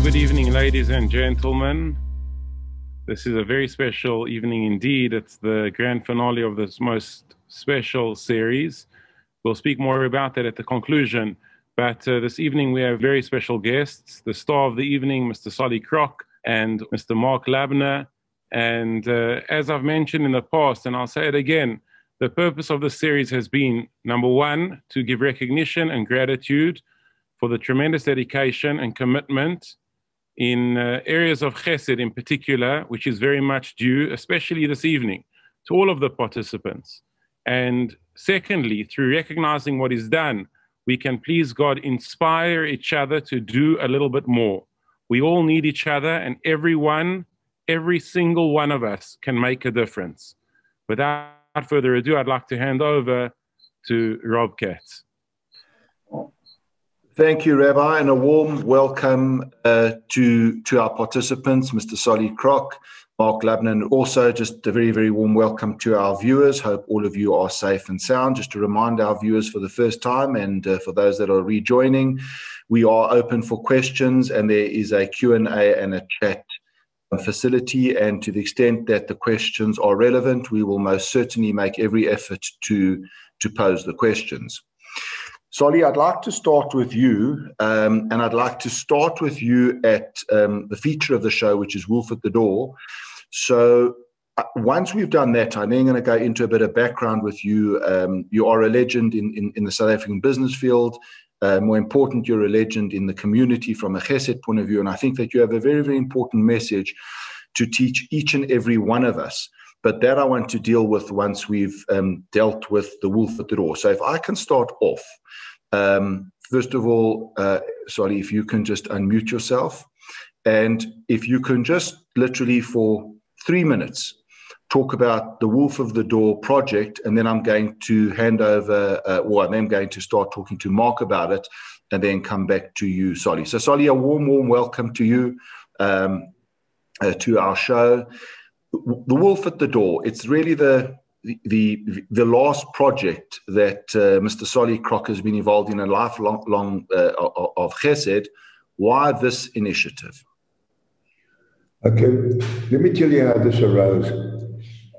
Good evening, ladies and gentlemen. This is a very special evening indeed. It's the grand finale of this most special series. We'll speak more about that at the conclusion. But this evening we have very special guests. The star of the evening, Mr. Krok and Mr. Marc Lubner. And as I've mentioned in the past, and I'll say it again, the purpose of this series has been, number one, to give recognition and gratitude for the tremendous dedication and commitment in areas of Chesed in particular, which is very much due, especially this evening, to all of the participants. And secondly, through recognizing what is done, we can, please God, inspire each other to do a little bit more. We all need each other, and every single one of us can make a difference. Without further ado, I'd like to hand over to Rob Katz. Thank you, Rabbi, and a warm welcome to our participants, Mr. Krok, Marc Lubner, and also just a very, very warm welcome to our viewers. Hope all of you are safe and sound. Just to remind our viewers for the first time and for those that are rejoining, we are open for questions, and there is a Q&A and a chat facility, and to the extent that the questions are relevant, we will most certainly make every effort to pose the questions. Solly, I'd like to start with you, and I'd like to start with you at the feature of the show, which is Wolf at the Door. So once we've done that, I'm then going to go into a bit of background with you. You are a legend in the South African business field. More important, you're a legend in the community from a Chesed point of view, and I think that you have a very, very important message to teach each and every one of us. But that I want to deal with once we've dealt with the wolf at the door. So if I can start off, first of all, Solly, if you can just unmute yourself, and if you can just literally for 3 minutes talk about the Wolf of the Door project, and then I'm going to hand over, or I'm then going to start talking to Marc about it, and then come back to you, Solly. So Solly, a warm, warm welcome to you, to our show. The Wolf at the Door, it's really the last project that Mr. Krok has been involved in a lifelong of Chesed. Why this initiative? Okay, let me tell you how this arose.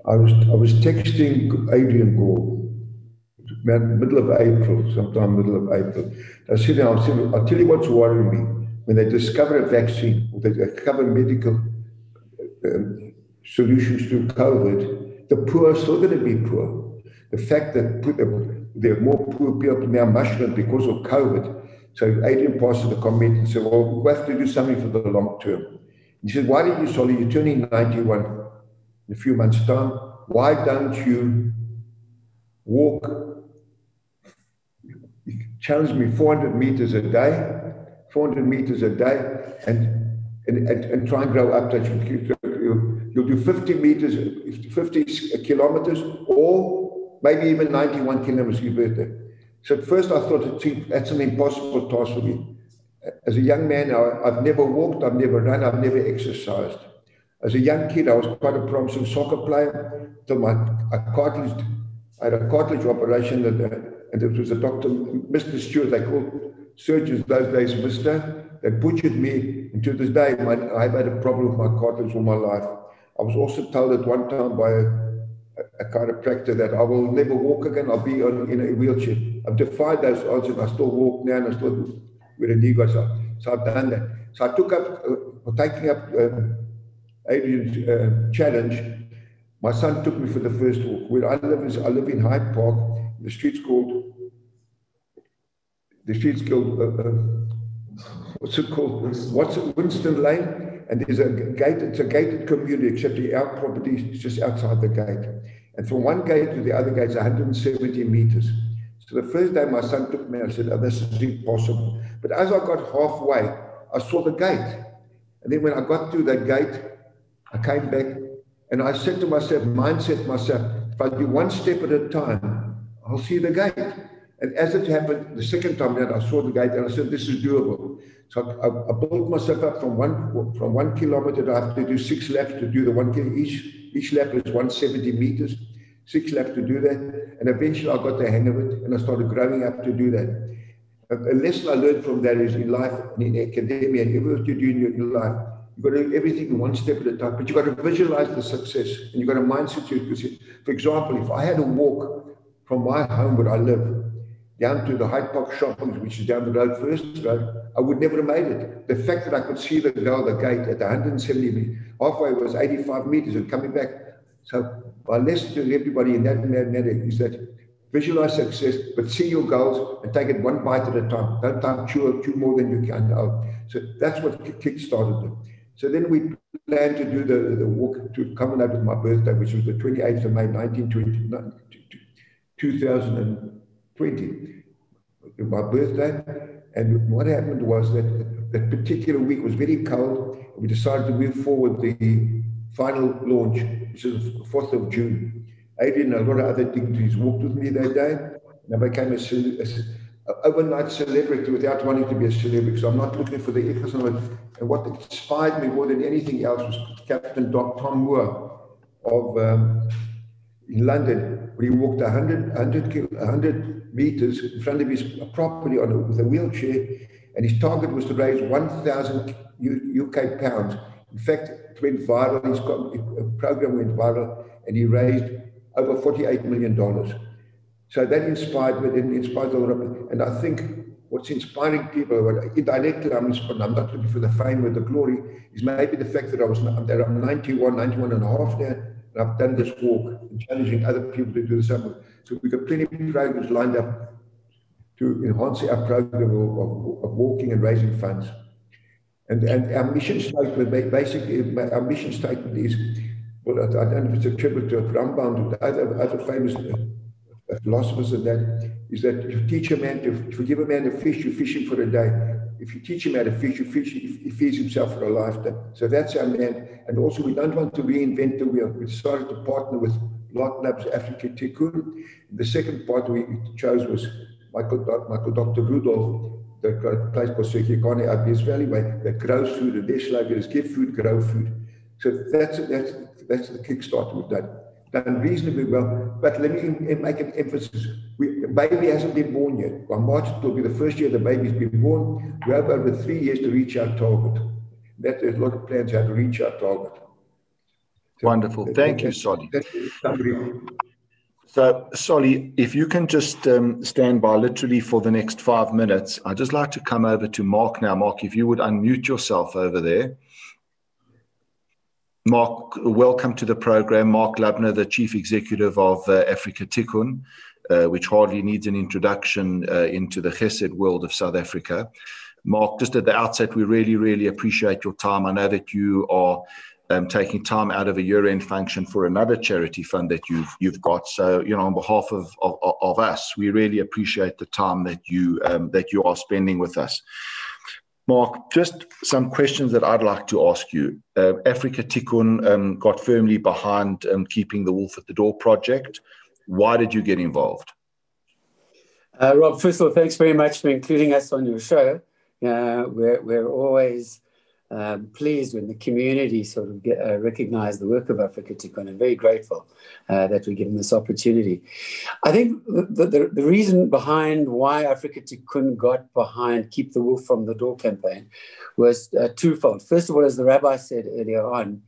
I was texting Adrian Gore, middle of April, sometime middle of April. I said, I'll tell you what's worrying me. When they discover a vaccine, or they discover medical solutions to COVID, the poor are still going to be poor. The fact that there are more poor people now mushroom because of COVID. So Adrian passes the comment and said, well, we have to do something for the long term. He said, why don't you, Solly, you're turning 91 in a few months' time. Why don't you walk, he challenged me 400 meters a day, and try and grow up that you'll do 50 meters, 50 kilometers, or maybe even 91 kilometers your birthday. So at first I thought that's an impossible task for me. As a young man, I've never walked, I've never run, I've never exercised. As a young kid, I was quite a promising soccer player until I had a cartilage operation, and it was a doctor, Mr. Stewart, they called surgeons those days, Mr. They butchered me, and to this day, I've had a problem with my cartilage all my life. I was also told at one time by a chiropractor that I will never walk again, I'll be in a wheelchair. I've defied those odds, and I still walk now, and I still with a knee guard. So I've done that. So I took up, taking up Adrian's challenge. My son took me for the first walk. Where I live in Hyde Park. The street's called, Winston Lane, and there's a gate. It's a gated community, except our property is just outside the gate. And from one gate to the other gate is 170 meters. So the first day my son took me, I said, oh, this is impossible. But as I got halfway, I saw the gate. And then when I got to that gate, I came back and I said to myself, mindset myself, if I do one step at a time, I'll see the gate. And as it happened, the second time that I saw the gate, and I said, this is doable. So I built myself up from one kilometer. I have to do 6 laps to do the 1 kilometer. Each lap is 170 meters, 6 laps to do that. And eventually I got the hang of it, and I started growing up to do that. a lesson I learned from that is in life and in academia and everything you do in your life, you've got to do everything one step at a time, but you've got to visualize the success and you've got a mindset to it. For example, if I had to walk from my home where I live down to the Hyde Park shopping, which is down the road, first road, I would never have made it. The fact that I could see the girl, the gate at 170 meters, halfway was 85 meters and coming back. So my lesson to everybody in that matter is that visualize success, but see your goals and take it one bite at a time. Don't chew more than you can. So that's what kick-started it. So then we planned to do the walk to culminate with my birthday, which was the 28th of May, 2020, my birthday. And what happened was that particular week was very cold. We decided to move forward the final launch, which is the 4th of June. Adrian and a lot of other dignitaries walked with me that day, and I became an overnight celebrity without wanting to be a celebrity, because I'm not looking for the echoes of it. And what inspired me more than anything else was Captain Tom Moore of in London, where he walked 100 meters in front of his property with a wheelchair, and his target was to raise 1,000 UK pounds. In fact, it went viral. His program went viral, and he raised over $48 million. So that inspired me, and inspired a lot of it. And I think what's inspiring people, indirectly I'm not looking for the fame or the glory, is maybe the fact that I'm 91 and a half now, and I've done this walk and challenging other people to do the same. So we've got plenty of programs lined up to enhance our program of walking and raising funds. And our mission statement, basically, our mission statement is, well, I don't know if it's a tribute to Rambam, to other famous philosophers, and that is that if you teach a man if you give a man a fish, you fish him for a day. If you teach him how to fish, he feeds himself for a lifetime. So that's our man. And also, we don't want to reinvent the wheel. We decided to partner with Lab's Africa Tikkun. The second partner we chose was Michael Dr. Rudolph. They've got a place called Sekikane Abyss Valley that grows food, and their slogan is give food, grow food. So that's the kickstart we've done reasonably well. But let me make an emphasis. The baby hasn't been born yet. By March, it will be the first year the baby's been born. We have over 3 years to reach our target. There's a lot of plans how to reach our target. So wonderful. Thank you, Solly. So, Solly, if you can just stand by literally for the next 5 minutes, I'd just like to come over to Mark now. Mark, if you would unmute yourself over there. Mark, welcome to the program. Marc Lubner, the Chief Executive of Africa Tikkun, which hardly needs an introduction into the Chesed world of South Africa. Mark, just at the outset, we really, really appreciate your time. I know that you are taking time out of a year-end function for another charity fund that you've got. So, on behalf of us, we really appreciate the time that you are spending with us. Mark, just some questions that I'd like to ask you. Africa Tikkun got firmly behind keeping the wolf at the door project. Why did you get involved? Rob, first of all, thanks very much for including us on your show. We're always pleased when the community sort of recognize the work of Africa Tikkun, and very grateful that we're given this opportunity. I think the reason behind why Africa Tikkun got behind Keep the Wolf from the Door campaign was twofold. First of all, as the rabbi said earlier on,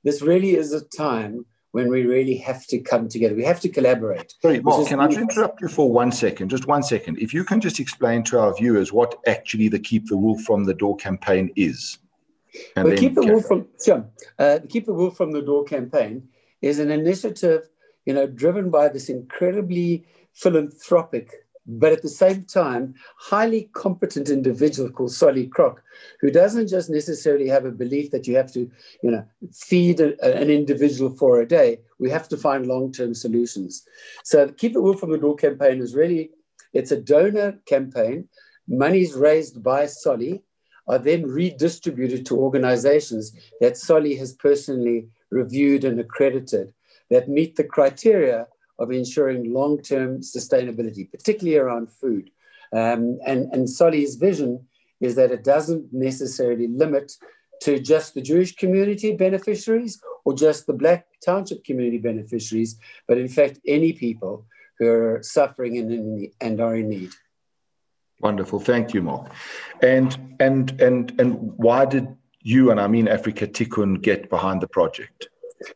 this really is a time when we really have to come together. We have to collaborate. Sorry, Mark, can I interrupt you for 1 second? Just 1 second. If you can just explain to our viewers what actually the Keep the Wolf from the Door campaign is. Well, Keep the Wolf from the Door campaign is an initiative, driven by this incredibly philanthropic, but at the same time, highly competent individual called Solly Krok, who doesn't just necessarily have a belief that you have to, feed an individual for a day. We have to find long-term solutions. So the Keep the Wolf from the Door campaign is really, it's a donor campaign. Monies raised by Solly are then redistributed to organizations that Solly has personally reviewed and accredited that meet the criteria of ensuring long-term sustainability, particularly around food. And Solly's vision is that it doesn't necessarily limit to just the Jewish community beneficiaries or just the Black Township community beneficiaries, but in fact, any people who are suffering and are in need. Wonderful. Thank you, Mark. And why did you, and I mean Africa Tikkun, get behind the project?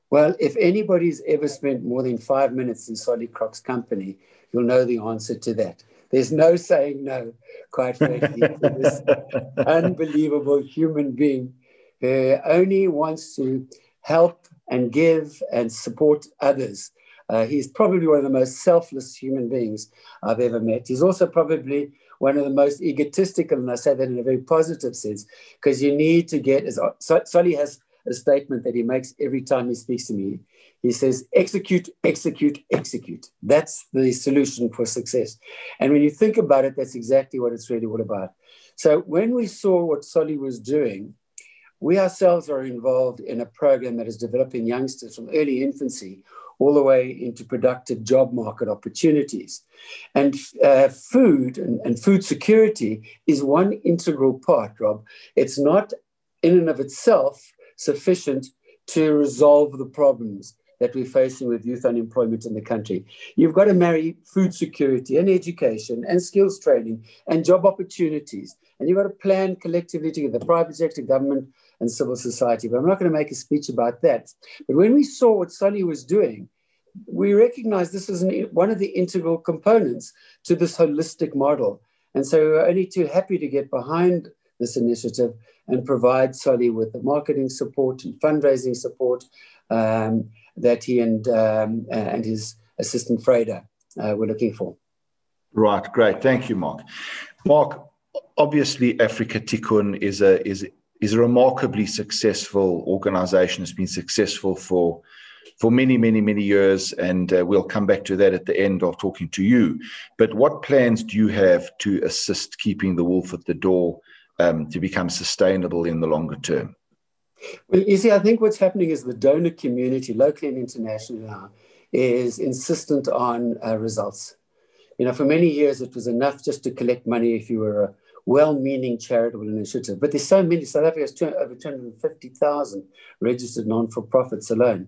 Well, if anybody's ever spent more than 5 minutes in Solly Krok's company, you'll know the answer to that. There's no saying no, quite frankly, to this unbelievable human being who only wants to help and give and support others. He's probably one of the most selfless human beings I've ever met. He's also probably one of the most egotistical, and I say that in a very positive sense, because you need to get, Solly has a statement that he makes every time he speaks to me. He says, execute, execute, execute. That's the solution for success. And when you think about it, that's exactly what it's really all about. So when we saw what Solly was doing, we ourselves are involved in a program that is developing youngsters from early infancy all the way into productive job market opportunities. And food and food security is one integral part, Rob. It's not in and of itself sufficient to resolve the problems that we're facing with youth unemployment in the country. You've got to marry food security and education and skills training and job opportunities. And you've got to plan collectively together, the private sector, government, and civil society. But I'm not going to make a speech about that. But when we saw what Solly was doing, we recognized this was one of the integral components to this holistic model. And so we were only too happy to get behind this initiative and provide Solly with the marketing support and fundraising support that he and his assistant Freda were looking for. Right, great. Thank you, Mark. Mark, obviously Africa Tikkun is a remarkably successful organization. It's been successful for many, many, many years, and we'll come back to that at the end of talking to you. But what plans do you have to assist keeping the wolf at the door to become sustainable in the longer term? Well, you see, I think what's happening is the donor community, locally and internationally now, is insistent on results. You know, for many years, it was enough just to collect money if you were a well-meaning charitable initiative. But there's so many. South Africa has over 250,000 registered non-for-profits alone.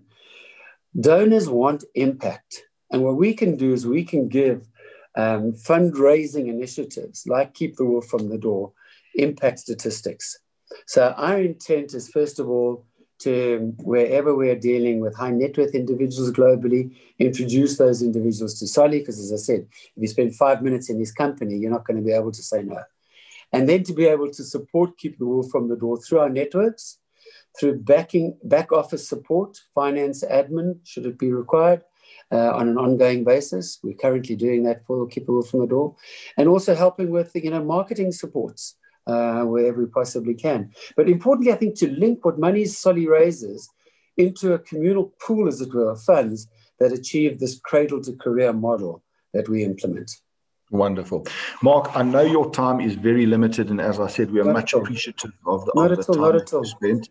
Donors want impact. And what we can do is we can give fundraising initiatives like Keep the Wolf from the Door impact statistics. So our intent is, first of all, to, wherever we're dealing with high net worth individuals globally, introduce those individuals to Solly, because as I said, if you spend 5 minutes in his company, you're not going to be able to say no. And then to be able to support Keep the Wolf from the Door through our networks, through back office support, finance, admin, should it be required, on an ongoing basis. We're currently doing that for Keep the Wolf from the Door, and also helping with, marketing supports wherever we possibly can. But importantly, I think to link what money Solly raises into a communal pool, as it were, of funds that achieve this cradle-to-career model that we implement. Wonderful. Mark, I know your time is very limited, and as I said, we are much appreciative of the time that you spent.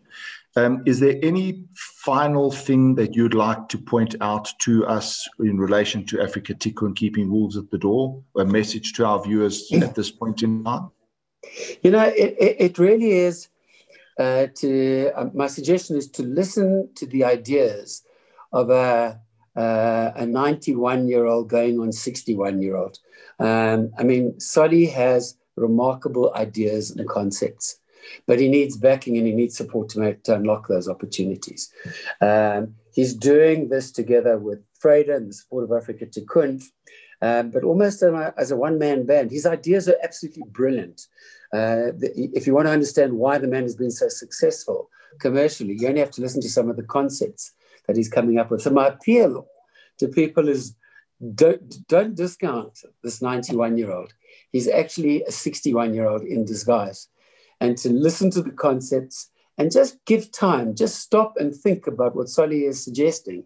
Is there any final thing that you'd like to point out to us in relation to Africa Tikkun keeping wolves at the door, a message to our viewers at this point in time? It really is my suggestion is to listen to the ideas of a 91-year-old going on 61-year-old. Solly has remarkable ideas and concepts, but he needs backing and he needs support to unlock those opportunities. He's doing this together with Freda and the support of Africa Tikkun, but almost as a one-man band. His ideas are absolutely brilliant. If you want to understand why the man has been so successful commercially, you only have to listen to some of the concepts that he's coming up with. So my appeal to people is don't discount this 91-year-old. He's actually a 61-year-old in disguise. And to listen to the concepts and just give time, just stop and think about what Solly is suggesting,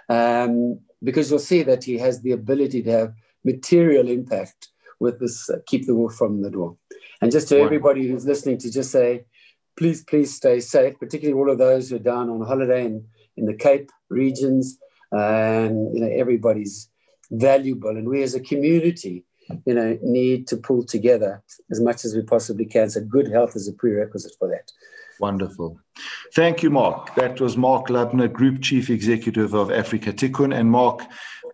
because you'll see that he has the ability to have material impact with this Keep the Wolf from the Door. And just to everybody who's listening, to just say, please stay safe, particularly all of those who are down on holiday in the Cape regions. Everybody's valuable, and we as a community, need to pull together as much as we possibly can. So good health is a prerequisite for that. Wonderful. Thank you, Mark. That was Marc Lubner, Group Chief Executive of Africa Tikkun. And Mark,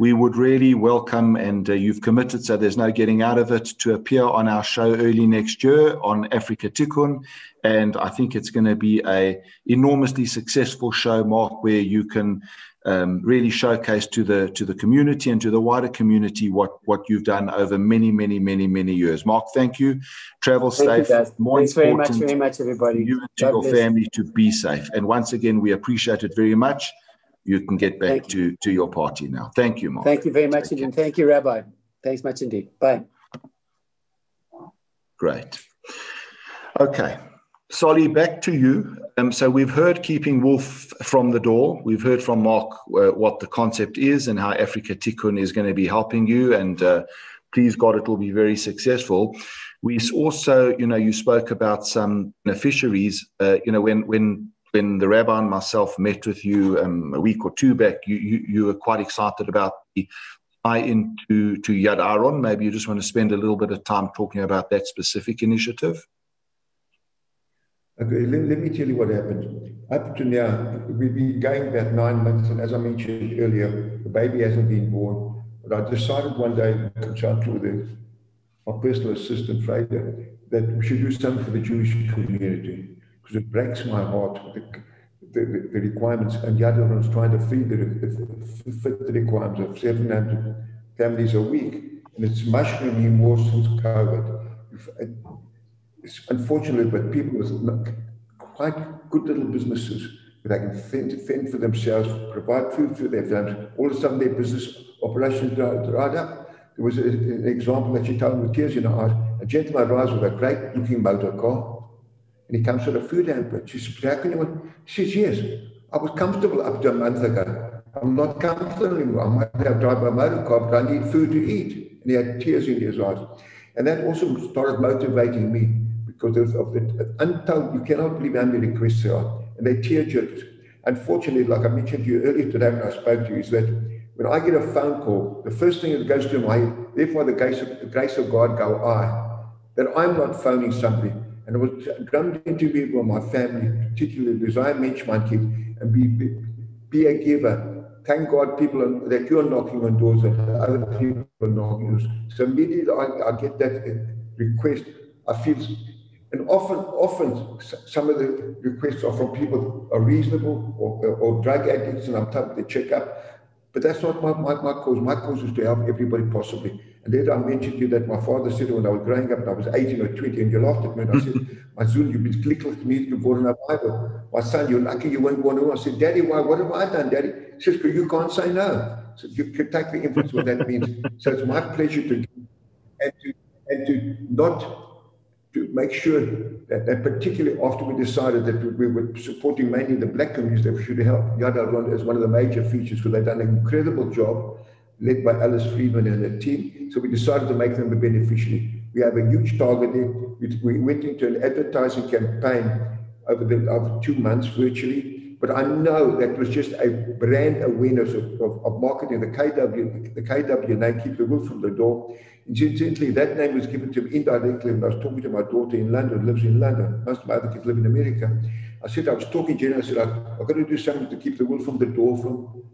we would really welcome, and you've committed, so there's no getting out of it, to appear on our show early next year on Africa Tikkun. And I think it's going to be an enormously successful show, Mark, where you can really showcase to the community and to the wider community what you've done over many years. Mark, thank you. Travel safe. Thanks very much, everybody. You and to your family to be safe. And once again, we appreciate it very much. You can get back to your party now. Thank you, Mark. Thank you very much indeed. Thank you, Rabbi. Thanks much indeed. Bye. Great. Okay. Solly, back to you. So we've heard Keeping Wolf from the Door. We've heard from Mark what the concept is and how Africa Tikkun is going to be helping you. And please God, it will be very successful. We also, you spoke about some beneficiaries. When the rabbi and myself met with you a week or two back, you were quite excited about the tie into Yad Aaron. Maybe you just want to spend a little bit of time talking about that specific initiative. Okay, let me tell you what happened. Up to now, we've been going about 9 months, and as I mentioned earlier, the baby hasn't been born. But I decided one day, consulting with my personal assistant, Freda, that we should do something for the Jewish community, because it breaks my heart, the requirements, and Yad Aaron is trying to fit the requirements of 700 families a week, and it's mushrooming more since COVID. It's unfortunate, but people with quite good little businesses, where they can fend for themselves, provide food for their families, all of a sudden their business operations dried up. There was an example that she told me with tears in her eyes. A gentleman arrives with a great looking motor car, and he comes with a food hamper. She says, how can you? She says, yes, I was comfortable up to a month ago. I'm not comfortable anymore. I might have drive a motor car, but I need food to eat. And he had tears in his eyes. And that also started motivating me, because of the untold, you cannot believe how many requests there are, and they tear-jerkers. Unfortunately, like I mentioned to you earlier today when I spoke to you, is that when I get a phone call, the first thing that goes through my head, therefore the grace of God go I, that I'm not phoning somebody. And it was drummed into me by my family, particularly as I mentioned my kid, and be a giver. Thank God that you're knocking on doors and other people are knocking on doors. So immediately I get that request, I feel. And often some of the requests are from people who are reasonable or drug addicts, and I'm told they check up. But that's not my cause. My cause is to help everybody possibly. And then I mentioned to you that my father said when I was growing up and I was 18 or 20, and you laughed at me, and I said, my son, you've been gelukkig niet geboren in the Bible. My son, you're lucky you weren't born. I said, Daddy, why? What have I done, Daddy? He says, because you can't say no. So you can take the inference what that means. So it's my pleasure to make sure that particularly after we decided that we were supporting mainly the black communities, that we should help Yad Aaron as one of the major features, because they've done an incredible job led by Alice Friedman and her team. So we decided to make them a beneficiary. We have a huge target there. We went into an advertising campaign over 2 months virtually, but I know that was just a brand awareness of marketing the KW name, Keep the Wolf from the Door. Incidentally, that name was given to me indirectly when I was talking to my daughter in London, who lives in London. Most of my other kids live in America. I was talking to her, and I said, I've got to do something to keep the wolf from the door from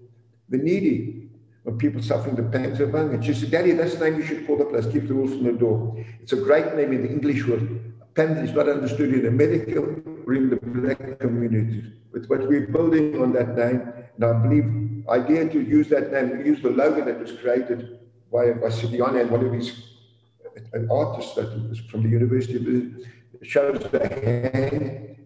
the needy, when people suffering the pangs of hunger. And she said, Daddy, that's the name you should call the place, Keep the Wolf from the Door. It's a great name in the English world. Apparently, it's not understood in America or in the black communities. But we're building on that name, and I believe the idea to use that name, use the logo that was created by Sidiane and one of his an artist that was from the University shows the hand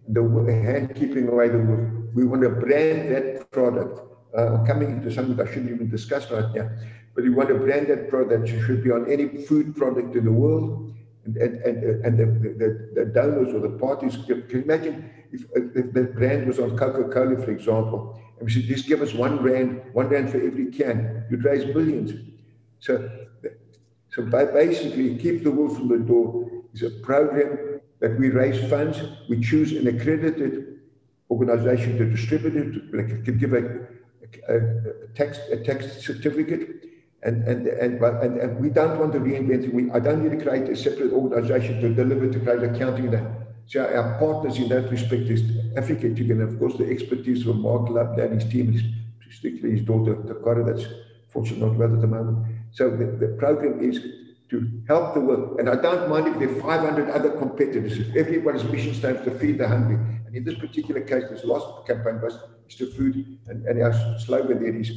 keeping away the wolf. We want to brand that product. I'm coming into something that I shouldn't even discuss right now, but we want to brand that product. It should be on any food product in the world, and the donors or the parties. Can you imagine if the brand was on Coca-Cola, for example, and we should just give us £1 for every can. You'd raise millions. So basically, Keep the Wolf from the Door is a program that we raise funds. We choose an accredited organization to distribute it. Like can give a tax certificate, and we don't want to reinvent it. I don't need to create a separate organization to deliver to create accounting. So our partners in that respect is Africa together, and of course the expertise from Marc Lubner and his team, particularly his daughter, Takara, that's fortunately not well at the moment. So the program is to help the world. And I don't mind if there are 500 other competitors, if everybody's mission statement is to feed the hungry. And in this particular case, this last campaign was to food, and our slogan there is,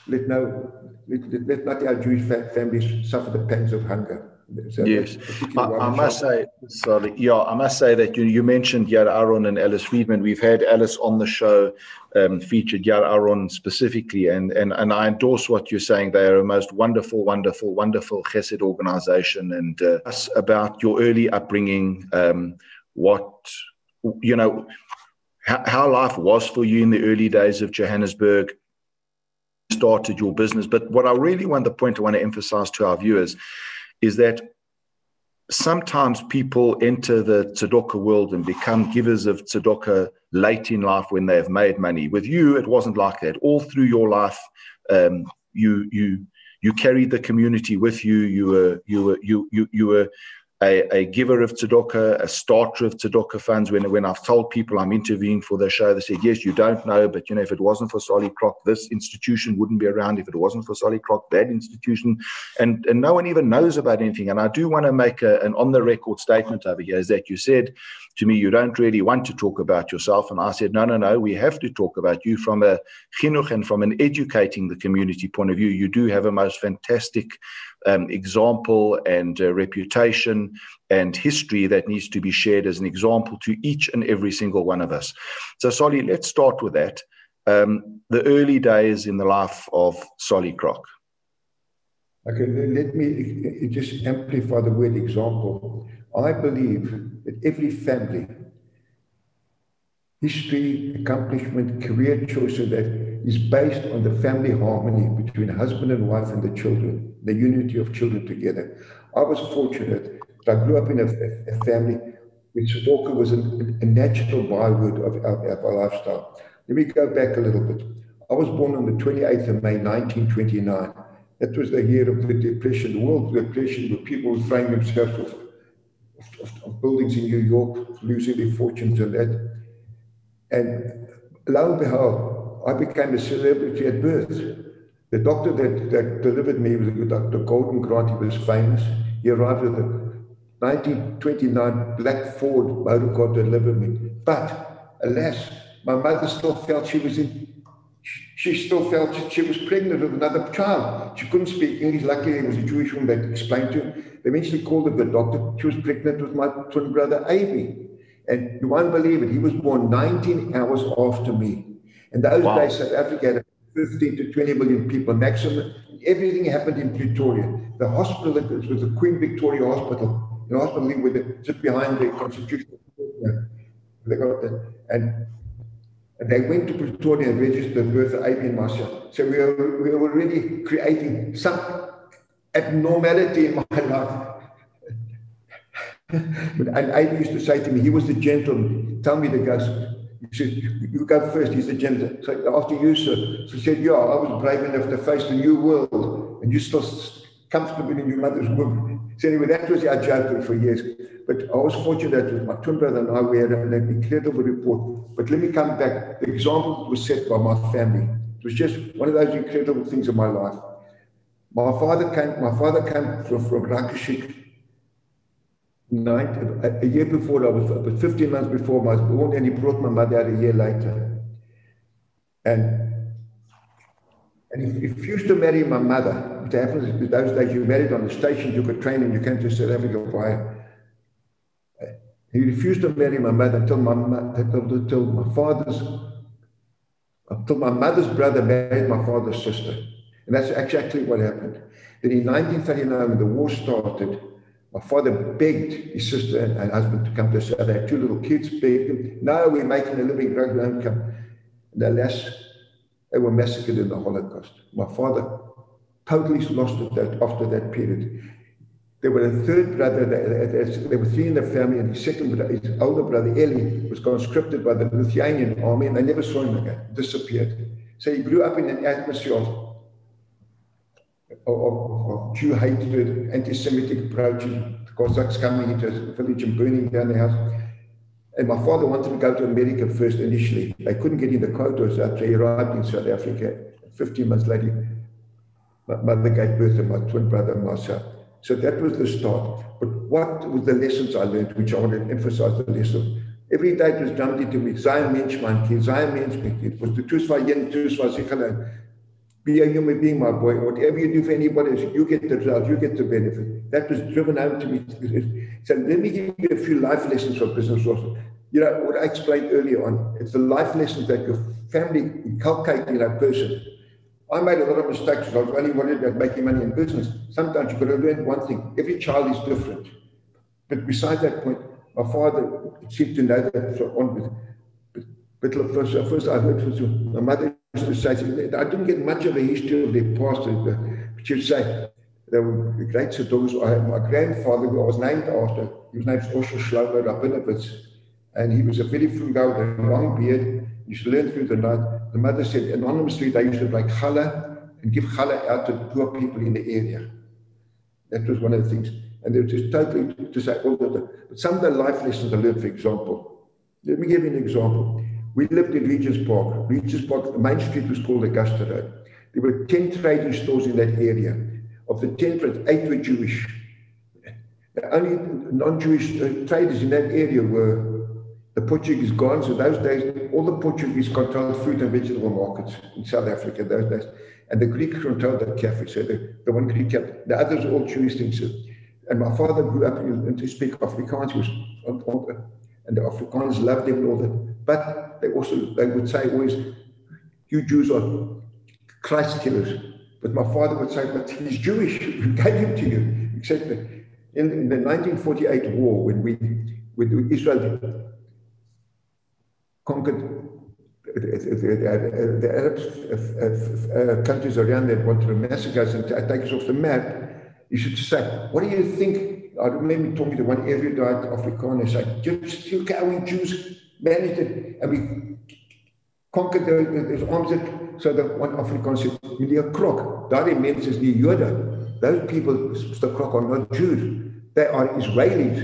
let not our Jewish families suffer the pangs of hunger. So yes, I must say, sorry, yeah, I must say that you mentioned Yar Aaron and Alice Friedman. We've had Alice on the show, featured Yar Aaron specifically, and I endorse what you're saying. They are a most wonderful Chesed organization, and about your early upbringing, what how life was for you in the early days of Johannesburg. Started your business, but what I really want to emphasize to our viewers is that sometimes people enter the tzedakah world and become givers of tzedakah late in life when they have made money. With you, it wasn't like that. All through your life, you carried the community with you. You were a giver of tzedakah, a starter of tzedakah funds. When I've told people I'm interviewing for the show, they said, yes, you don't know, but if it wasn't for Solly Krok, this institution wouldn't be around. If it wasn't for Solly Krok, that institution, and no one even knows about anything. And I do want to make an on-the-record statement over here, is that you said to me, you don't really want to talk about yourself. And I said, no, we have to talk about you from a chinuch and from an educating the community point of view. You do have a most fantastic example and reputation and history that needs to be shared as an example to each and every single one of us. So, Solly, let's start with that. The early days in the life of Solly Krok. Okay, let me just amplify the word example. I believe that every family, history, accomplishment, career choices that is based on the family harmony between husband and wife and the children, the unity of children together. I was fortunate that I grew up in a family which tzedakah was a natural byword of our lifestyle. Let me go back a little bit. I was born on the 28th of May, 1929. That was the year of the Depression, the World Depression, where people were throwing themselves off buildings in New York, losing their fortunes and that. And lo and behold, I became a celebrity at birth. The doctor that delivered me was Dr. Golden Grant. He was famous. He arrived with a 1929 black Ford motor car to deliver me. But alas, my mother still felt she was pregnant with another child. She couldn't speak English. Luckily, there was a Jewish woman that explained to her. They eventually called her the doctor. She was pregnant with my twin brother, Avi. And you won't believe it, he was born 19 hours after me. In those days, South Africa had 15 to 20 million people maximum. Everything happened in Pretoria. The hospital, it was the Queen Victoria Hospital, the hospital just behind the Constitutional Court. They got that. And they went to Pretoria and registered the birth of Avi and myself. So we were really creating some abnormality in my life. And Avi used to say to me, he was the gentleman. Tell me the ghost. He said, you go first, he's the gentleman. So after you, sir. So he said, yeah, I was brave enough to face the new world. And you're still comfortable in your mother's womb. So anyway, that was our joke for years. But I was fortunate with my twin brother and I, we had an incredible report. But let me come back. The example was set by my family. It was just one of those incredible things in my life. My father came from Rakashik. A year before, I was 15 months before I was born, and he brought my mother out a year later. And he refused to marry my mother. It happens in those days, you married on the station, you could train and you came to South Africa via. He refused to marry my mother until my mother's brother married my father's sister. And that's exactly what happened. Then in 1939, when the war started, my father begged his sister and husband to come to South Africa. They had two little kids, begged them. No, we're making a living, don't come. And alas, they were massacred in the Holocaust. My father totally lost it after that period. There were a third brother, there were three in the family, and his second brother, his older brother, Eli, was conscripted by the Lithuanian army, and they never saw him again, disappeared. So he grew up in an atmosphere of Jew hatred, anti-Semitic approaches, the Cossacks coming into his village and burning down the house. And my father wanted to go to America first initially. They couldn't get in the quotas after he arrived in South Africa. 15 months later, my mother gave birth to my twin brother and myself. So that was the start. But what was the lessons I learned, which I want to emphasize the lesson? Every day it was jumped into me, Zion Mensch, man, Zion Mensch, it was the truth for yin, truth for sichana. Be a human being, my boy. Whatever you do for anybody else, you get the result, you get the benefit. That was driven home to me. So let me give you a few life lessons for business also. You know, what I explained earlier on, it's the life lessons that your family inculcate in a person. I made a lot of mistakes. I was only worried about making money in business. Sometimes you've got to learn one thing. Every child is different. But besides that point, my father seemed to know that so on. But first I heard from my mother used to say, I didn't get much of a history of their past. But she would say, they were great daughters. My grandfather, who I was named after, his name was Osher Shlomo Rabinovitz, and he was a very frugal guy with a long beard. He used to learn through the night. The mother said, anonymously, they used to make challah and give challah out to poor people in the area. That was one of the things. And it was just totally to say all that. But some of the life lessons I learned, for example, let me give you an example. We lived in Regent's Park. Regent's Park, the main street was called Augusta Road. There were 10 trading stores in that area. Of the 10, 8 were Jewish. The only non-Jewish traders in that area were the Portuguese gardens. In those days, all the Portuguese controlled fruit and vegetable markets in South Africa in those days. And the Greeks controlled the cafe. So the one Greek cafe, the others were all Jewish things. And my father grew up and to speak Afrikaans, and the Afrikaners loved him and all that. But they would say always, you Jews are Christ killers. But my father would say, but he's Jewish, we gave him to you. Except that in the 1948 war, when Israel conquered the Arab countries around that wanted to massacre us and take us off the map, you should say, what do you think? I remember talking to one erudite Afrikaner, say, just look how we Jews managed it, and we conquered those arms. So that one Afrikaner said, Meneer Krok, daarin mense is nie Jode. Those people, Mr. Krok, are not Jews. They are Israelis.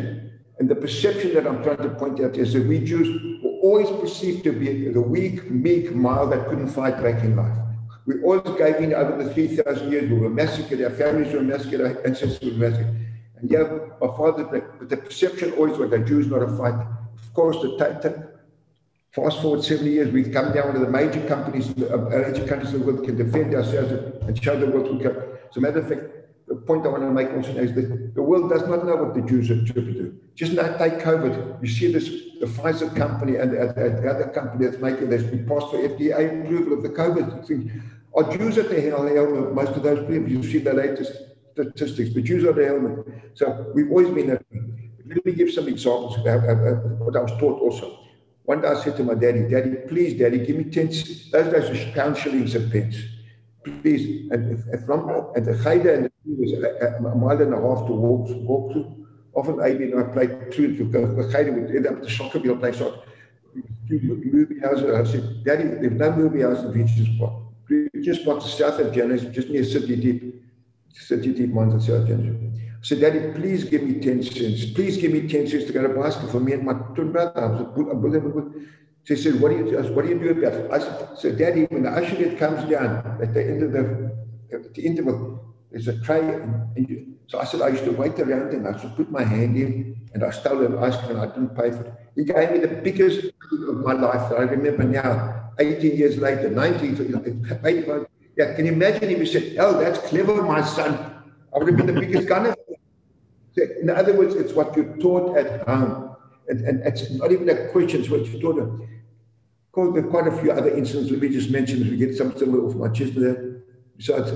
And the perception that I'm trying to point out is that we Jews were always perceived to be the weak, meek, mild that couldn't fight back in life. We always gave in over the 3,000 years. We were massacred, our families were massacred, our ancestors were massacred. And yeah, my father, but the perception always was that Jews not a fight. Of course, fast forward 70 years, we've come down to the major companies, major countries in the world can defend ourselves and show the world we can. As a matter of fact, the point I want to make also is that the world does not know what the Jews are trying to do. Just now take COVID. You see this, the Pfizer company and the other company that's making this been passed for FDA approval of the COVID thing. Are Jews at the helmet of most of those people? You see the latest statistics, but Jews are the helmet. So we've always been that way. Let me give some examples of what I was taught also. One day I said to my daddy, Daddy, please, Daddy, give me 10, those days were pound shillings and pence. Please. And the Geide and the was a mile and a half to walk through. Often I played through it because the Geide would end up the soccer field, play soccer. Movie houses. I said, Daddy, there's no movie house in Regent's Park. Regent's Park, the south of Johannesburg, just near City Deep mines in South Johannesburg. I said, Daddy, please give me 10 cents. Please give me 10 cents to go to bicycle for me and my twin brother. She said, what do you do about it? I said, Daddy, when the usher comes down at the end of the interval, there's a tray. So I said, I used to wait around and I used to put my hand in and I stole an ice cream and I didn't pay for it. He gave me the biggest of my life that I remember now, 18 years later, 85. Yeah, can you imagine if he said, oh, that's clever, my son. I would have been the biggest gunner. In other words, it's what you're taught at home. And it's not even a question, it's what you're taught at. There are quite a few other incidents. Let me just mention, if we get some off my chest there. Besides,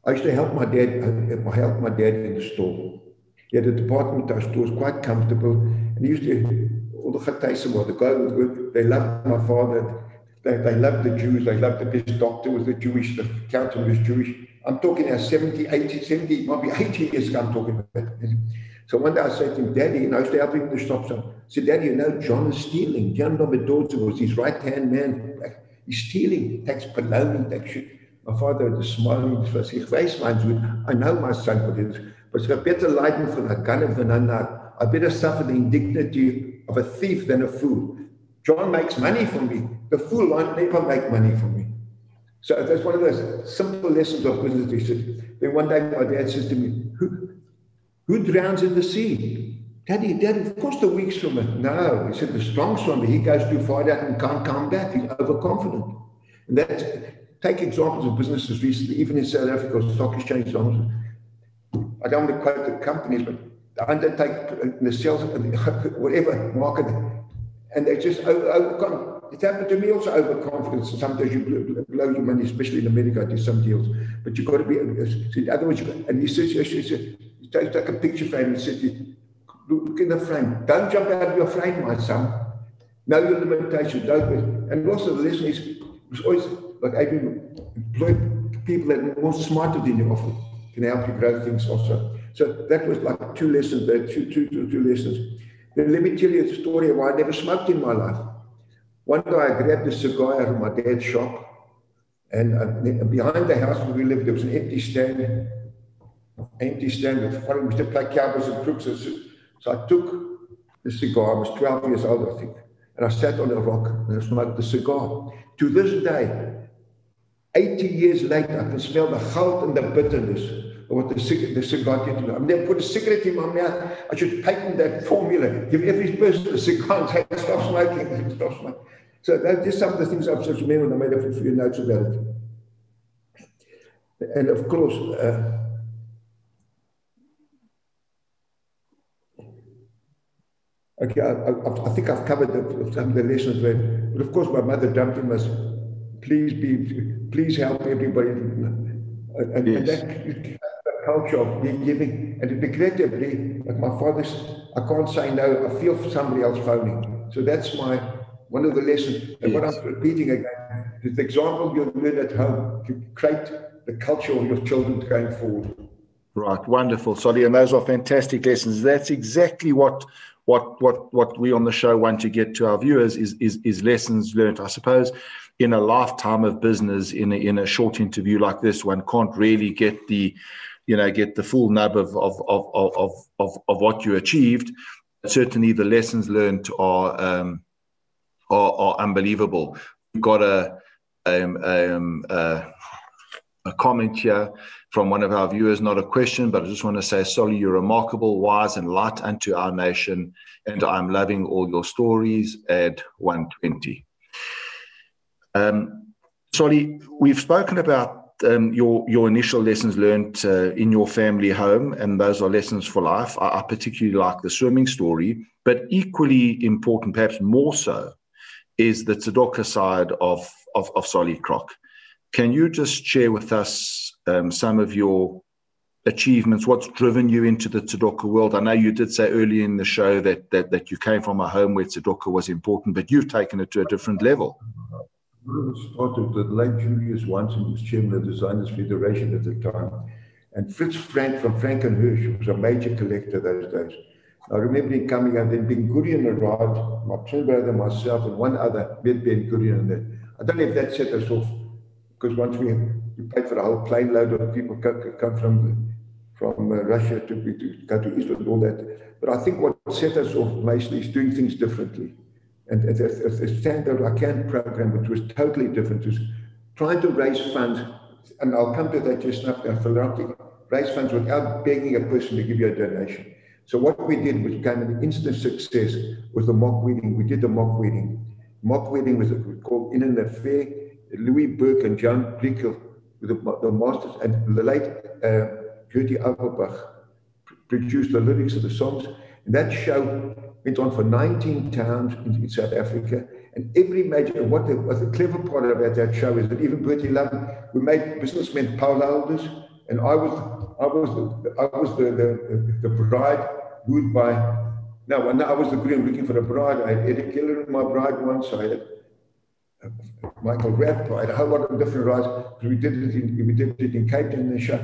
I used to help my dad in the store. He had a department store, was quite comfortable. And he used to, all the Chataisen, the guy would work, they loved my father. They loved the Jews. They loved the best doctor was the Jewish, the accountant was Jewish. I'm talking now 70, might be 80 years ago I'm talking about. So one day I said to him, Daddy, and I used to help him in the shop. So I said, Daddy, you know John is stealing. John Domedorza was his right-hand man. He's stealing, takes baloney, takes shit. My father was smiling. I know my son what it is. But it's a better lighting for that gun of the nana. I better suffer the indignity of a thief than a fool. John makes money from me. The fool won't never make money from me. So that's one of those simple lessons of business. He said, then one day my dad says to me, who drowns in the sea? Daddy, of course the weak swimmer. No, he said, the strong swimmer, he goes too far out and can't come back. He's overconfident. And that's, take examples of businesses recently, even in South Africa, stock exchange. I don't want to quote the companies, but they undertake the sales, whatever market, and they just it happened to me also, overconfidence. Sometimes you blow your money, especially in America. I do some deals, but you've got to be. Otherwise, and he says, take a picture frame and said, look in the frame. Don't jump out of your frame, my son. Know your limitations. Don't. And also the lesson is, was always like employ people that are more smarter than you often can help you grow things also. So that was like two lessons. Two lessons. Then let me tell you a story of why I never smoked in my life. One day I grabbed a cigar out of my dad's shop, and behind the house where we lived, there was an empty stand with fun. We used to play cowboys and crooks. So I took the cigar. I was 12 years old, I think, and I sat on a rock and I smoked the cigar. To this day, 80 years later, I can smell the gout and the bitterness of what the cigar did to me. I've never put a cigarette in my mouth. I should patent that formula. Give every person a cigar and say, stop smoking, stop smoking. So that's just some of the things I've just remembered. I made a few notes about it. And of course, okay, I think I've covered some of the lessons learned. But of course, my mother dumped him as, please help everybody. And yes. that culture of being giving, and regrettably, like my father's, I can't say no. I feel for somebody else phoning. So that's one of the lessons. And what I'm repeating again is the example you'll learn at home to create the culture of your children going forward. Right, wonderful, Solly, and those are fantastic lessons. That's exactly what we on the show want to get to our viewers is lessons learned. I suppose in a lifetime of business, in a short interview like this, one can't really get the full nub of what you achieved. Certainly, the lessons learned are unbelievable. We've got a comment here from one of our viewers, not a question, but I just want to say, Solly, you're remarkable, wise, and light unto our nation, and I'm loving all your stories. Add 120. Solly, we've spoken about your initial lessons learned in your family home, and those are lessons for life. I particularly like the swimming story, but equally important, perhaps more so, is the tzedakah side of Solly Krok. Can you just share with us some of your achievements, what's driven you into the tzedakah world? I know you did say earlier in the show that you came from a home where tzedakah was important, but you've taken it to a different level. It started with late Julius Wanson, who was chairman of the Designers Federation at the time. And Fritz Frank from Frank and Hirsch was a major collector those days. I remember him coming out, then Ben Gurion arrived, my twin brother, myself, and one other, Ben Gurion. And I don't know if that set us off, because once we paid for a whole plane load of people come from Russia to go to Israel and all that. But I think what set us off mostly is doing things differently. And a standard I Can program, which was totally different, was trying to raise funds, and I'll come to that just now, philanthropy, raise funds without begging a person to give you a donation. So what we did was kind of an instant success with the mock wedding. We did the mock wedding. Mock wedding was called In an Affair. Louis Burke and John Blickel, the masters, and the late Gertie Auerbach produced the lyrics of the songs. And that show went on for 19 towns in South Africa. And every major, what the clever part about that show is that even Bertie Love, we made businessmen Paul Alders, and I was the bride wooed by. No, I was the groom looking for a bride. I had Eddie Keller in my bride once. I had Michael Rapp. I had a whole lot of different rides. We did it in Cape Town in the show,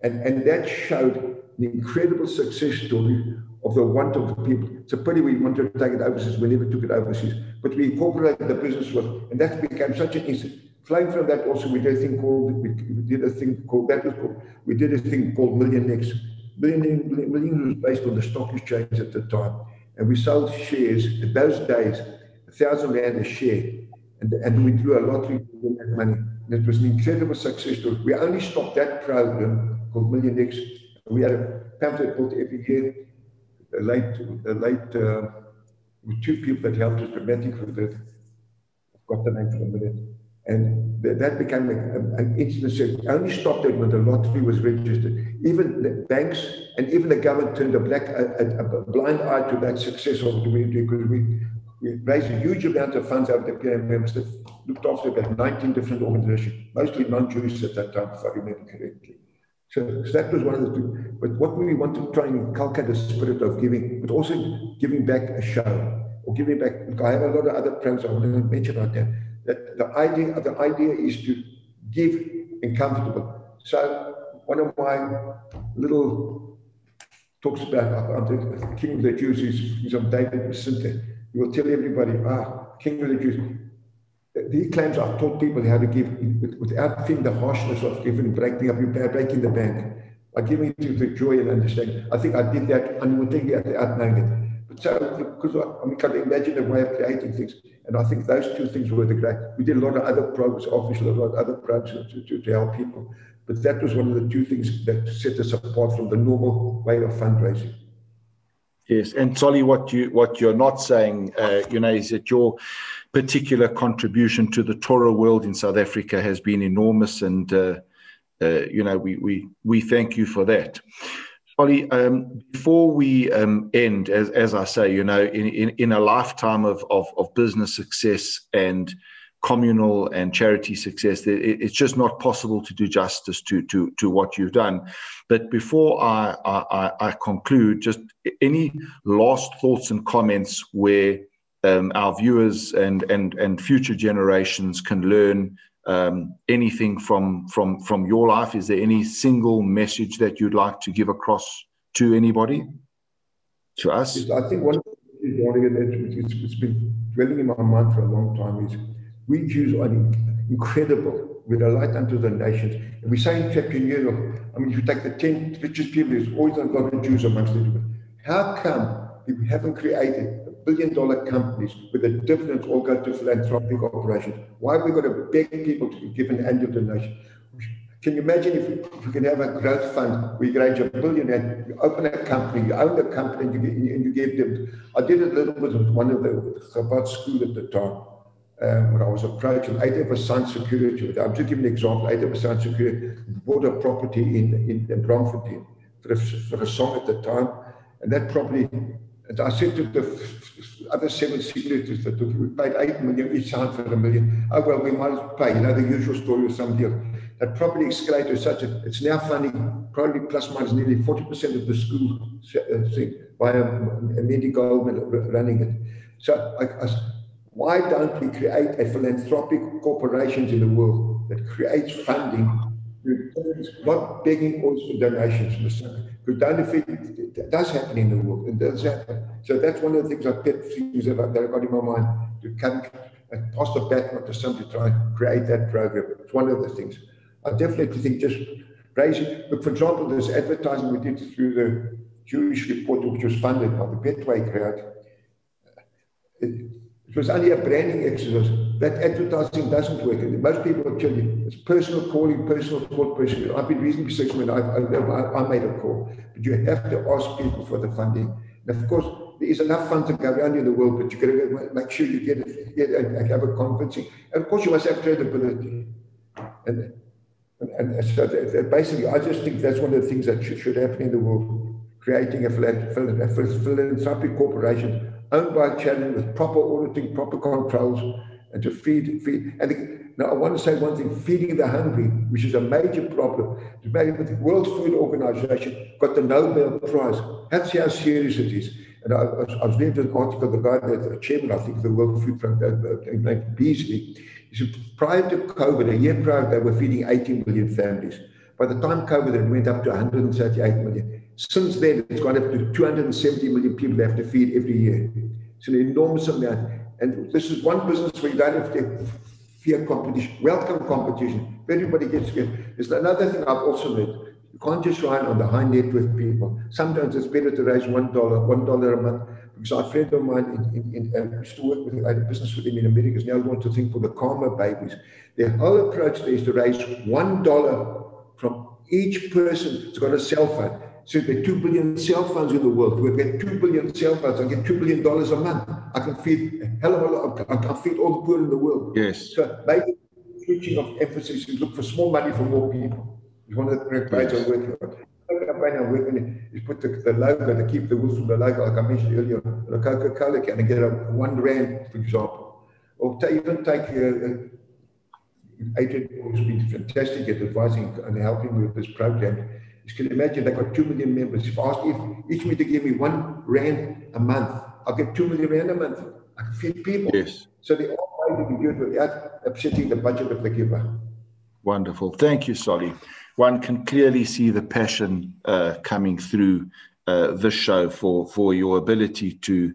and that showed the incredible success story of the want of the people. It's a pity we wanted to take it overseas. We never took it overseas, but we incorporated the business with, and that became such an instant. Flowing from that also, we did a thing called Million X. Millennium was based on the stock exchange at the time. And we sold shares in those days, 1,000 rand a share. And we drew a lottery to win that money. And it was an incredible success story. We only stopped that program called Million X. We had a pamphlet built every year. With two people that helped us dramatically with it. I've got the name for a minute. And that became an incident. I only stopped it when the lottery was registered. Even the banks and even the government turned a blind eye to that success of it because we raised a huge amount of funds over the period. Members that looked after about 19 different organizations, mostly non-Jewish at that time, if I remember correctly. So that was one of the two. But what we want to try and inculcate the spirit of giving, but also giving back a show or giving back. I have a lot of other programs I want to mention right now. That the idea is to give and comfortable. So one of my little talks about the King of the Jews is of David Vicente. He will tell everybody, King of the Jews. He claims I've taught people how to give without feeling the harshness of giving, breaking the bank. By giving it to the joy and understanding. I think I did that unwittingly without knowing it. But so, because I can imagine a way of creating things. And I think those two things were the great. We did a lot of other programs, obviously a lot of other programs to help people. But that was one of the two things that set us apart from the normal way of fundraising. Yes, and Solly, what you're not saying, is that your particular contribution to the Torah world in South Africa has been enormous, and we thank you for that. Solly, before we end, as I say, in a lifetime of business success and communal and charity success, it's just not possible to do justice to what you've done. But before I conclude, just any last thoughts and comments where our viewers and future generations can learn anything from your life? Is there any single message that you'd like to give across to anybody, to us? Yes, I think one of the things it's been dwelling in my mind for a long time is we Jews are incredible. We're a light unto the nations. And we say entrepreneurial. I mean, if you take the 10 richest people, there's always a lot of Jews amongst them. How come we haven't created $1 billion companies where the dividends all go to philanthropic operations? Why have we got to beg people to give an annual donation? Can you imagine if we can have a growth fund where you raise $1 billion and you open a company, you own the company, and you give them? I did it a little bit with one of the Chabad school at the time. When I was approached, and 8 of us signed security. I'm just giving an example. 8 of us signed security, bought a property in Bromfontein for a song at the time, and that property. And I said to the other 7 signatories that we paid 8 million, each signed for $1 million. Oh well, we might pay. The usual story of some deal. That property escalated to such a. It's now funding probably plus minus nearly 40% of the school thing by Mandy Goldman running it. So why don't we create a philanthropic corporations in the world that creates funding, not begging always for donations? Because it does happen in the world. It does happen. So that's one of the things that I got in my mind to come and pass the baton to somebody to try and create that program. It's one of the things. I definitely think just raising. Look, for example, this advertising we did through the Jewish Report, which was funded by the Betway crowd. It was only a branding exercise. That advertising doesn't work. And most people will tell you it's personal calling, personal call, personal. I've been reasonably successful when I made a call. But you have to ask people for the funding. And of course, there is enough funds to go around in the world, but you've got to make sure you get it and have a convincing. And of course, you must have credibility. And so basically, I just think that's one of the things that should happen in the world. Creating a philanthropic corporation owned by a channel with proper auditing, proper controls, and to feed. And now I want to say one thing, feeding the hungry, which is a major problem. The World Food Organization got the Nobel Prize. That's how serious it is. And I was reading an article, the guy, the chairman, I think, of the World Food Program, named Beasley, he said prior to COVID, a year prior, they were feeding 18 million families. By the time COVID, it went up to 138 million. Since then, it's gone up to 270 million people they have to feed every year. It's an enormous amount. And this is one business where you don't have to fear competition, welcome competition. Everybody gets together. There's another thing I've also read. You can't just rely on the high net worth people. Sometimes it's better to raise $1 a month. Because a friend of mine used to work with, I had a business with him in America, is now going to think for the Karma babies. Their whole approach there is to raise $1 from each person who's got a cell phone. So there are 2 billion cell phones in the world. We've got 2 billion cell phones. I get $2 billion a month. I can feed a hell of a lot. I can feed all the poor in the world. Yes. So maybe switching of emphasis is look for small money for more people. It's one of the campaigns I'm working on. The campaign I'm working on is put the logo, to keep the wolf from the logo, like I mentioned earlier, the Coca-Cola can, and get a $1, for example. Or even take Adrian has been fantastic at advising and helping me with this program. You can imagine they've got 2 million members. If I asked each me to give me R1 a month, I'll get 2 million rand a month. I can feed people. Yes. So they all way to do it without upsetting the budget of the giver. Wonderful. Thank you, Solly. One can clearly see the passion coming through this show for your ability to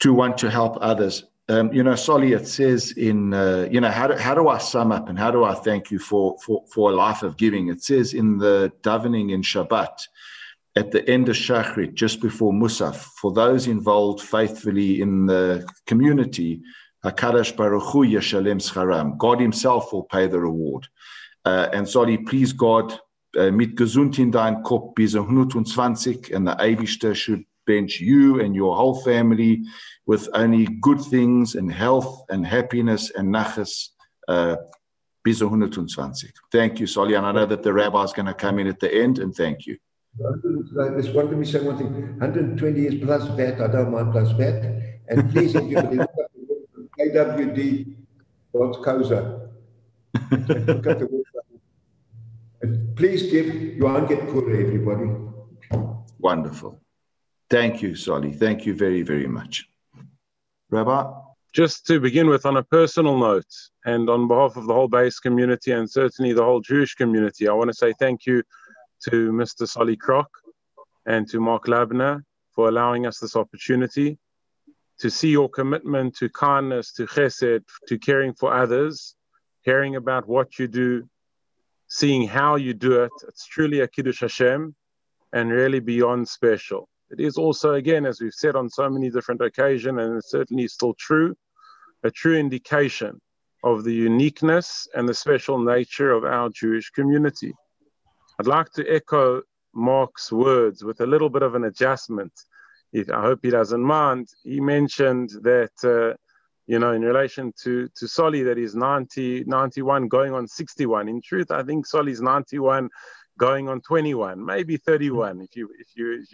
want to help others. Solly, it says in, how do I sum up and how do I thank you for a life of giving? It says in the davening in Shabbat, at the end of Shachrit, just before Musaf, for those involved faithfully in the community, HaKadosh Baruch Hu Yeshalem Scharam, God himself will pay the reward. And Solly, please God, mit gesund in dein Kopf bis 120, and the Eibishter should bench you and your whole family with only good things and health and happiness and nachas bis 120. Thank you, Solly. And I know that the rabbi is going to come in at the end, and thank you. Just want to say one thing. 120 years plus VAT, I don't mind plus VAT. And please, if you look up KWD.COSA, and please give, you won't get poorer, everybody. Wonderful. Thank you, Solly. Thank you very, very much. Rabbi? Just to begin with, on a personal note, and on behalf of the whole base community and certainly the whole Jewish community, I want to say thank you to Mr. Solly Krok and to Marc Lubner for allowing us this opportunity to see your commitment to kindness, to chesed, to caring for others, caring about what you do, seeing how you do it. It's truly a Kiddush Hashem and really beyond special. It is also, again, as we've said on so many different occasions, and it's certainly still true, a true indication of the uniqueness and the special nature of our Jewish community. I'd like to echo Mark's words with a little bit of an adjustment. I hope he doesn't mind. He mentioned that, in relation to Solly, that he's 91 going on 61. In truth, I think Solly's 91 going on 21, maybe 31, if you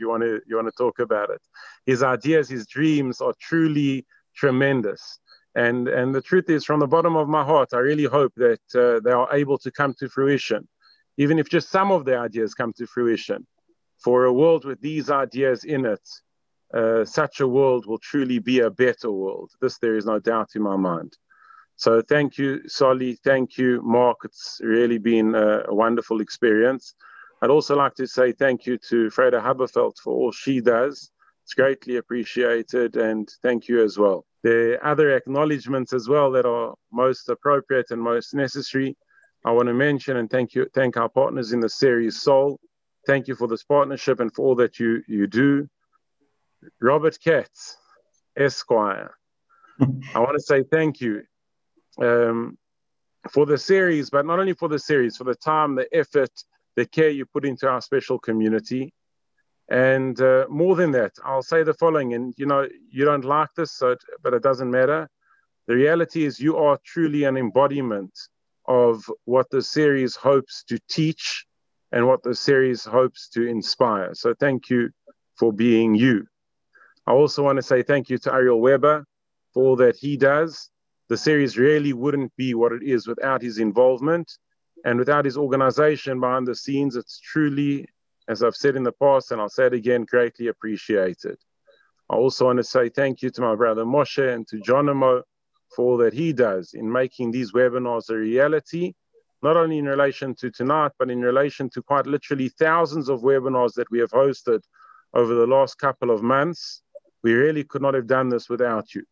want to talk about it. His ideas, his dreams are truly tremendous. And the truth is, from the bottom of my heart, I really hope that they are able to come to fruition, even if just some of the ideas come to fruition. For a world with these ideas in it, such a world will truly be a better world. This, there is no doubt in my mind. So thank you, Solly. Thank you, Mark. It's really been a wonderful experience. I'd also like to say thank you to Freda Haberfeld for all she does. It's greatly appreciated, and thank you as well. There are other acknowledgements as well that are most appropriate and most necessary. I want to mention and thank our partners in the series Soul. Thank you for this partnership and for all that you do. Rob Katz, Esquire. I want to say thank you for the series, but not only for the series, for the time, the effort, the care you put into our special community. And more than that, I'll say the following, and you don't like this, but it doesn't matter. The reality is you are truly an embodiment of what the series hopes to teach and what the series hopes to inspire. So thank you for being you. I also want to say thank you to Ariel Weber for all that he does. The series really wouldn't be what it is without his involvement and without his organization behind the scenes. It's truly, as I've said in the past, and I'll say it again, greatly appreciated. I also want to say thank you to my brother Moshe and to Jonamo for all that he does in making these webinars a reality, not only in relation to tonight, but in relation to quite literally thousands of webinars that we have hosted over the last couple of months. We really could not have done this without you.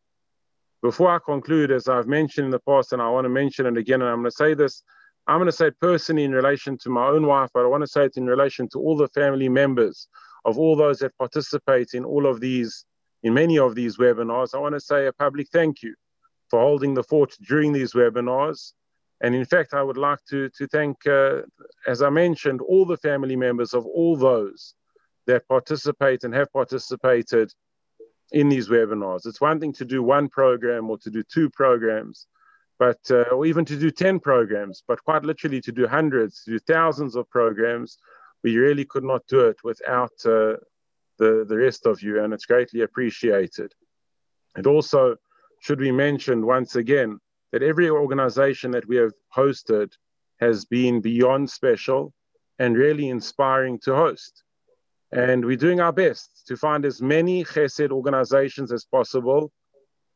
Before I conclude, as I've mentioned in the past, and I want to mention it again, and I'm going to say this, I'm going to say it personally in relation to my own wife, but I want to say it in relation to all the family members of all those that participate in all of these, in many of these webinars. I want to say a public thank you for holding the fort during these webinars. And in fact, I would like to thank, as I mentioned, all the family members of all those that participate and have participated in these webinars. It's one thing to do one program or to do 2 programs, but or even to do 10 programs, but quite literally to do hundreds, to do thousands of programs. We really could not do it without the rest of you, and it's greatly appreciated. It also should be mentioned once again that every organization that we have hosted has been beyond special and really inspiring to host. And we're doing our best to find as many Chesed organizations as possible,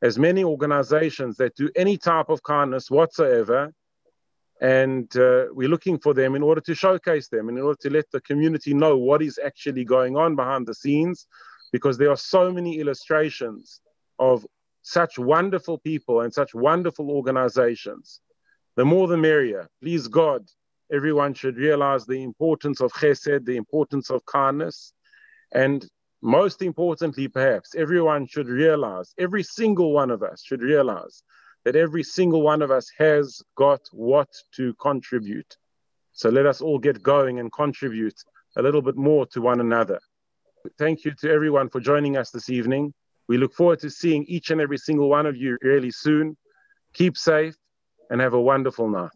as many organizations that do any type of kindness whatsoever. And we're looking for them in order to showcase them, in order to let the community know what is actually going on behind the scenes, because there are so many illustrations of such wonderful people and such wonderful organizations. The more the merrier. Please God, everyone should realize the importance of chesed, the importance of kindness. And most importantly, perhaps, everyone should realize, every single one of us should realize that every single one of us has got what to contribute. So let us all get going and contribute a little bit more to one another. Thank you to everyone for joining us this evening. We look forward to seeing each and every single one of you really soon. Keep safe and have a wonderful night.